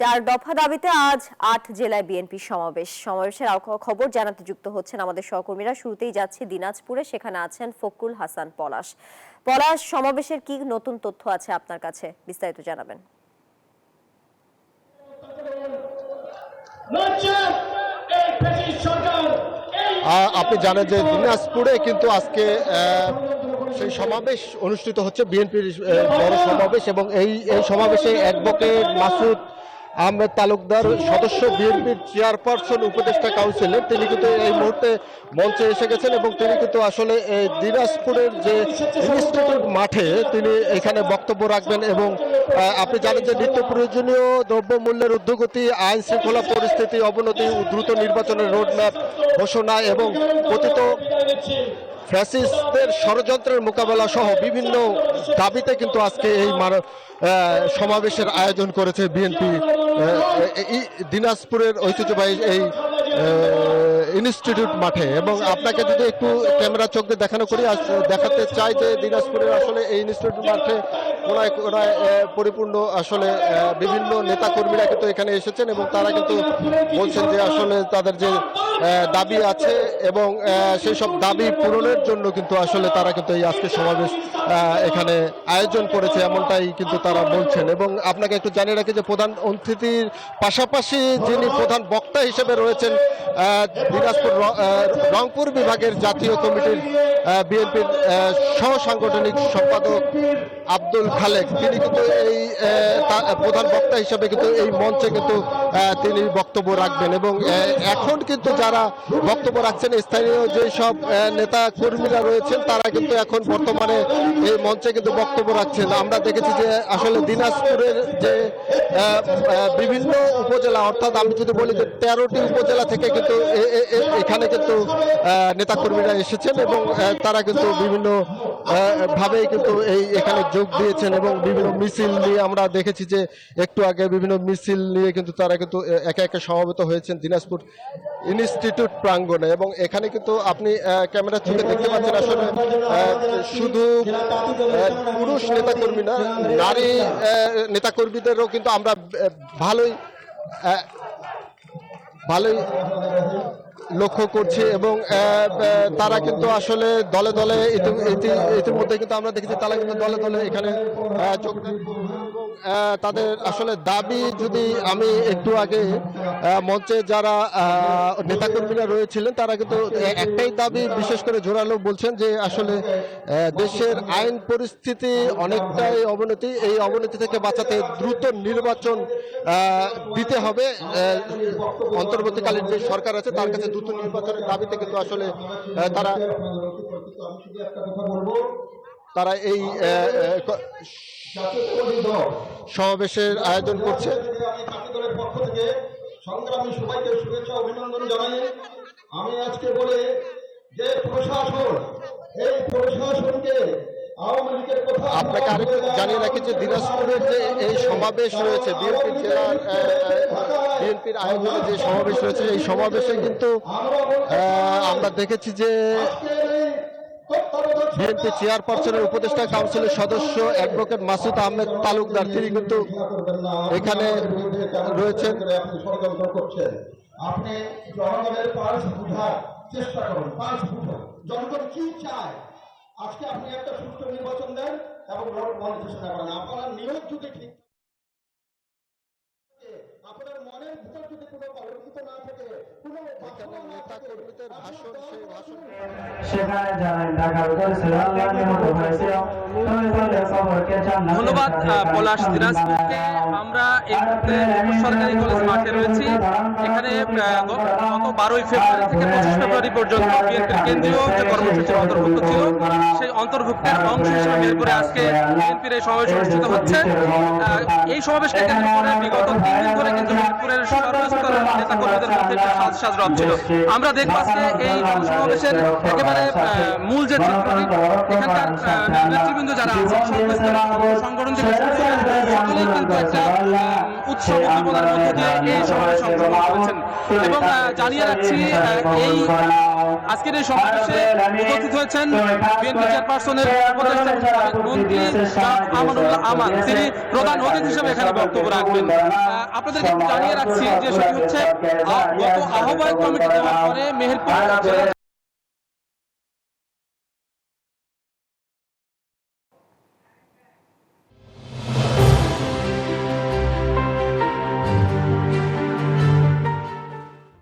চার দফা দাবিতে আজ ৮ জেলায় বিএনপি সমাবেশের খবর জানাতে যুক্ত হচ্ছেন আমাদের সহকর্মীরা। শুরুতেই যাচ্ছে দিনাজপুরে, সেখানে আছেন ফখরুল হাসান পলাশ। পলাশ, সমাবেশের কি নতুন তথ্য আছে আপনার কাছে, বিস্তারিত জানাবেন। আপনি জানেন যে দিনাজপুরে কিন্তু আজকে সেই সমাবেশ অনুষ্ঠিত হচ্ছে, বিএনপির বড় সমাবেশ, এবং এই সমাবেশে অ্যাডভোকেট মাসুদ আহমেদ তালুকদার, সদস্য বিএনপির চেয়ারপারসন উপদেষ্টা কাউন্সিলের, তিনি কিন্তু এই মুহূর্তে মঞ্চে এসে গেছেন এবং তিনি কিন্তু আসলে দিনাজপুরের যে ইনস্টিটিউট মাঠে তিনি এখানে বক্তব্য রাখবেন। এবং আপনি জানেন যে নিত্য প্রয়োজনীয় দ্রব্যমূল্যের ঊর্ধ্বগতি, আইন শৃঙ্খলা পরিস্থিতি অবনতি, দ্রুত নির্বাচনের রোডম্যাপ ঘোষণা এবং পতিত ফ্যাসিস্টদের ষড়যন্ত্রের মোকাবেলা সহ বিভিন্ন দাবিতে কিন্তু আজকে এই সমাবেশের আয়োজন করেছে বিএনপি দিনাজপুরের ঐতিহ্যবাহী এই ইনস্টিটিউট মাঠে। এবং আপনাকে যদি একটু ক্যামেরা চোখ দিয়ে দেখানো করি, দেখাতে চাই যে দিনাজপুরের আসলে এই ইনস্টিটিউট মাঠে কোনায় কোনায় পরিপূর্ণ আসলে বিভিন্ন নেতাকর্মীরা কিন্তু এখানে এসেছেন এবং তারা কিন্তু বলছেন যে আসলে তাদের যে দাবি আছে এবং সেই সব দাবি পূরণের জন্য কিন্তু আসলে তারা কিন্তু এই আজকে সমাবেশ এখানে আয়োজন করেছে, এমনটাই কিন্তু তারা বলছেন। এবং আপনাকে একটু জানিয়ে রাখি যে প্রধান অতিথির পাশাপাশি যিনি প্রধান বক্তা হিসেবে রয়েছেন দিনাজপুর রংপুর বিভাগের জাতীয় কমিটির বিএনপির সহ সাংগঠনিক সম্পাদক আব্দুল খালেক, তিনি কিন্তু এই প্রধান বক্তা হিসেবে কিন্তু এই মঞ্চে কিন্তু তিনি বক্তব্য রাখবেন। এবং এখন কিন্তু যারা বক্তব্য রাখছেন স্থানীয় যেসব নেতা কর্মীরা রয়েছেন তারা কিন্তু এখন বর্তমানে এই মঞ্চে কিন্তু বক্তব্য রাখছেন। আমরা দেখেছি যে আসলে দিনাজপুরের যে বিভিন্ন উপজেলা, অর্থাৎ আমি যদি বলি যে 13টি উপজেলা থেকে কিন্তু এখানে কিন্তু নেতাকর্মীরা এসেছেন এবং তারা কিন্তু বিভিন্ন ভাবেই কিন্তু এখানে যোগ দিয়েছেন এবং বিভিন্ন মিছিল নিয়ে আমরা দেখেছি যে একটু আগে বিভিন্ন মিছিল নিয়ে কিন্তু তারা কিন্তু একে একে সমবেত হয়েছেন দিনাজপুর ইনস্টিটিউট প্রাঙ্গণে। এবং এখানে কিন্তু আপনি ক্যামেরার চোখে দেখতে পাচ্ছেন আসলে শুধু পুরুষ নেতাকর্মী না, নারী নেতাকর্মীদেরও কিন্তু আমরা ভালোই লক্ষ্য করছি এবং তারা কিন্তু আসলে দলে দলে ইতিমধ্যে কিন্তু আমরা দেখেছি তারা কিন্তু দলে দলে এখানে তাদের আসলে দাবি, যদি আমি একটু আগে মঞ্চে যারা নেতাকর্মীরা রয়েছিলেন তারা কিন্তু একটাই দাবি বিশেষ করে জোরালো বলছেন যে আসলে দেশের আইন পরিস্থিতি অনেকটাই অবনতি, এই অবনতি থেকে বাঁচাতে দ্রুত নির্বাচন দিতে হবে। অন্তর্বর্তীকালীন যে সরকার আছে তার কাছে দ্রুত নির্বাচনের দাবিতে কিন্তু আসলে তারা এই সমাবেশের আয়োজন করছে। সংগ্রামী সবাইকে শুভেচ্ছা অভিনন্দন জানাই। আমি আজকে বলে যে প্রশাসন, এই প্রশাসনকে আওয়ামী লীগের কথা আপনাকে আরেকটু জানিয়ে রাখি যে দিনাজপুরের যে এই সমাবেশ রয়েছে, বিএনপির জেলার বিএনপির আয়োজনে যে সমাবেশ রয়েছে, এই সমাবেশে কিন্তু আমরা দেখেছি যে বিএনপি চেয়ারপারসনের উপদেষ্টা কাউন্সিলের সদস্য অ্যাডভোকেট মাসুদ আহমেদ তালুকদার, তিনি কিন্তু এখানে রয়েছেন। আপনি জনগণের পাশ বুঝার চেষ্টা করুন, পাশ বুঝুন জনগণ কি চায়। আজকে আপনি একটা সুষ্ঠু নির্বাচন দেন এবং মনিটরেশন করেন। আপনার নিয়োগ যদি ঠিক, আপনার মনের ভিতর যদি কোনো কলঙ্কিত না থাকে, কোনো নেতাকর্মীদের ভাষণ, সেই ভাষণ সেখানে জানেন ঢাকার উদ্দেশ্যে আল্লাহ নিহত হয়েছিল। ধন্যবাদ পলাশ। দিনাজপুরকে আমরা এই মুহূর্তে সরকারি কলেজ মাঠে রয়েছি। এখানে গত 12 ফেব্রুয়ারি থেকে 25 ফেব্রুয়ারি পর্যন্ত বিএনপির কেন্দ্রীয় যে কর্মসূচির অন্তর্ভুক্ত ছিল, সেই অন্তর্ভুক্তের অংশ হিসেবে বের করে আজকে বিএনপির এই সমাবেশ অনুষ্ঠিত হচ্ছে। এই সমাবেশকে কেন্দ্র করে বিগত 3 দিন ধরে কিন্তু বিএনপির সর্বস্তরের নেতাকর্মীদের মধ্যে একটা সাজ রব ছিল। আমরা দেখব আজকে এই সমাবেশের একেবারে মূল যে চিত্রটি, এখানকার নেতৃবৃন্দ যারা আছে সংগঠন থেকে সকলেই কিন্তু একটা উৎসব উদ্দীপনার মধ্য দিয়ে এই সমাবেশে অংশগ্রহণ করেছেন। এবং জানিয়ে রাখছি এই আজকের এই সমাবেশে উপস্থিত হয়েছেন বিএনপি চেয়ারপারসনের উপদেষ্টা মন্ত্রী আমানুল্লাহ আমান, তিনি প্রধান অতিথি হিসেবে এখানে বক্তব্য রাখবেন। আপনাদেরকে একটু জানিয়ে রাখছি যে সেটি হচ্ছে গত আহ্বায়ক কমিটি দেওয়ার পরে মেহেরপুর জেলা